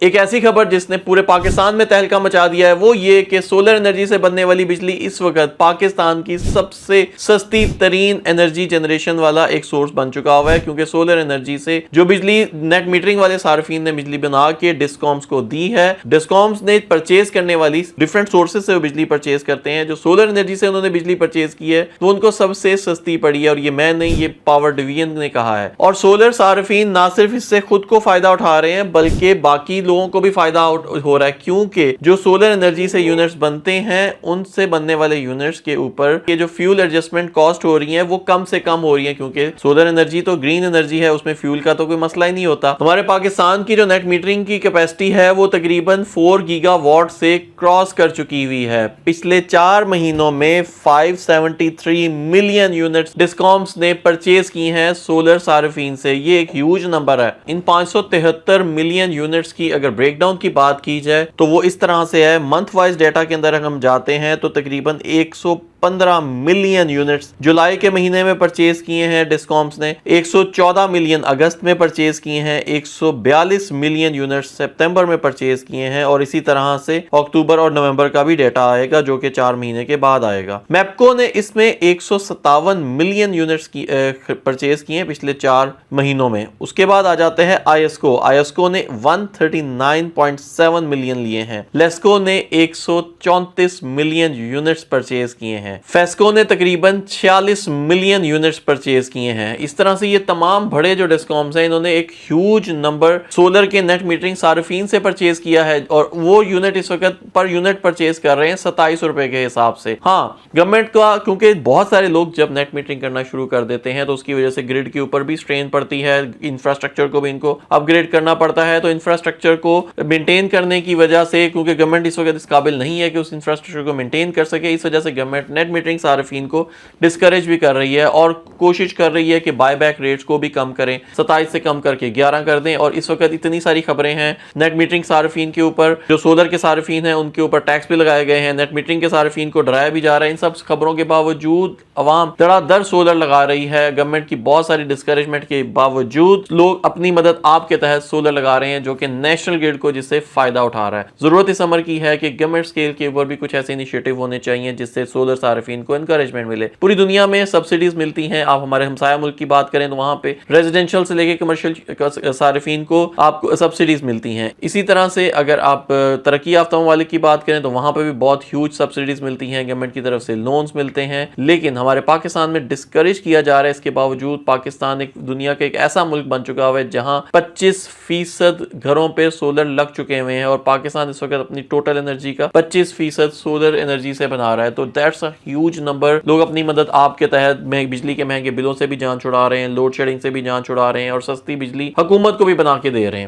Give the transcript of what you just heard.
एक ऐसी खबर जिसने पूरे पाकिस्तान में तहलका मचा दिया है वो ये कि सोलर एनर्जी से बनने वाली बिजली इस वक्त पाकिस्तान की सबसे सस्ती तरीन एनर्जी जनरेशन वाला एक सोर्स बन चुका हुआ है, क्योंकि सोलर एनर्जी से जो बिजली नेट मीटरिंग वाले सार्फिन ने बिजली बना के डिस्कॉम्स को दी है। डिस्कॉम्स ने परचेज करने वाली डिफरेंट सोर्सेज से वो बिजली परचेज करते हैं। जो सोलर एनर्जी से उन्होंने बिजली परचेज की है तो उनको सबसे सस्ती पड़ी है, और ये मैं नहीं, ये पावर डिवीजन ने कहा है। और सोलर सार्फिन ना सिर्फ इससे खुद को फायदा उठा रहे हैं बल्कि बाकी लोगों को भी फायदा हो रहा है, क्योंकि जो सोलर एनर्जी से यूनिट्स बनते हैं उनसे बनने वाले यूनिट्स के ऊपर के जो फ्यूल एडजस्टमेंट कॉस्ट हो रही है वो कम से कम हो रही है, क्योंकि सोलर एनर्जी तो ग्रीन एनर्जी है, उसमें फ्यूल का तो कोई मसला ही नहीं होता। हमारे पाकिस्तान की जो नेट मीटरिंग की कैपेसिटी है वो तकरीबन 4 गीगावाट से क्रॉस कर चुकी हुई है। पिछले 4 महीनों में 573 मिलियन यूनिट्स डिस्कॉम्स ने परचेज की हैं सोलर सार्फिन से। ये एक ह्यूज नंबर है। इन 573 मिलियन यूनिट्स की अगर ब्रेकडाउन की बात की जाए तो वो इस तरह से है। मंथ वाइज डेटा के अंदर हम जाते हैं तो तकरीबन 115 मिलियन यूनिट्स जुलाई के महीने में परचेज किए हैं डिस्कॉम्स ने, 114 मिलियन अगस्त में परचेज किए हैं, 142 मिलियन यूनिट्स सितंबर में परचेज किए हैं, और इसी तरह से अक्टूबर और नवंबर का भी डेटा आएगा जो कि 4 महीने के बाद आएगा। मैपको ने इसमें 157 मिलियन यूनिट्स की परचेज किए हैं पिछले 4 महीनों में। उसके बाद आ जाते हैं आईएसको ने 139.7 मिलियन लिए हैं। लेस्को ने 134 मिलियन यूनिट्स परचेज किए हैं। फेस्को ने तकरीबन 46 मिलियन यूनिट्स परचेज किए हैं। इस तरह से ये तमाम बड़े जो डिस्कॉम्स हैं इन्होंने एक ह्यूज नंबर सोलर के नेट मीटरिंग सार्फिन से परचेज किया है, और वो यूनिट इस वक्त पर यूनिट परचेज कर रहे हैं 27 रुपए के हिसाब से। हाँ, गवर्नमेंट का, क्योंकि बहुत सारे लोग जब नेट मीटरिंग करना शुरू कर देते हैं तो उसकी वजह से ग्रिड के ऊपर भी स्ट्रेन पड़ती है, इंफ्रास्ट्रक्चर को भी इनको अपग्रेड करना पड़ता है। तो इंफ्रास्ट्रक्चर को मेंटेन करने की वजह से, क्योंकि गवर्नमेंट इस वक्त इस काबिल नहीं है कि उस इंफ्रास्ट्रक्चर को मेंटेन कर सके, इस वजह से गवर्नमेंट नेट मीटरिंग सार्फिन को डिस्करेज भी कर रही है और कोशिश कर रही है कि बायबैक रेट्स को भी कम करें, 27 से कम करके 11 कर दें। और इस वक्त इतनी सारी खबरें हैं नेट मीटरिंग सार्फिन के ऊपर, जो सोलर के सार्फिन हैं उनके ऊपर टैक्स भी लगाए गए हैं, नेट मीटरिंग के सार्फिन को डराया भी जा रहा है। इन सब खबरों के बावजूद अवाम धड़ाधड़ सोलर लगा रही है। गवर्नमेंट की बहुत सारी डिस्करेजमेंट के बावजूद लोग अपनी मदद आपके तहत सोलर लगा रहे हैं, जो कि नेशनल ग्रिड को जिससे फायदा उठा रहा है। जरूरत इस अमर की है कि गवर्नमेंट स्केल के ऊपर भी कुछ ऐसे इनिशिएटिव होने चाहिए जिससे सोलर सार्फिन को एनकरेजमेंट मिले। पूरी दुनिया में सब्सिडीज मिलती हैं। आप हमारे हमसाया मुल्क की बात करें तो वहां पे रेजिडेंशियल से लेके कमर्शियल सार्फिन को आपको सब्सिडीज मिलती हैं। इसी तरह से अगर आप तरक्की याफ्ता ममालिक की बात करें तो वहां पे भी बहुत ह्यूज सब्सिडीज मिलती हैं, गवर्नमेंट की तरफ से लोन्स मिलते हैं। लेकिन हमारे पाकिस्तान में डिस्करेज किया जा रहा है। इसके बावजूद पाकिस्तान एक दुनिया का एक ऐसा मुल्क बन चुका हुआ है जहां 25% घरों पे सोलर लग चुके हुए हैं, और पाकिस्तान इस वक्त अपनी टोटल एनर्जी का 25% सोलर एनर्जी से बना रहा है। तो दैट्स अ ह्यूज नंबर। लोग अपनी मदद आपके तहत बिजली के महंगे बिलों से भी जान छुड़ा रहे हैं, लोड शेडिंग से भी जान छुड़ा रहे हैं, और सस्ती बिजली हुकूमत को भी बना के दे रहे हैं।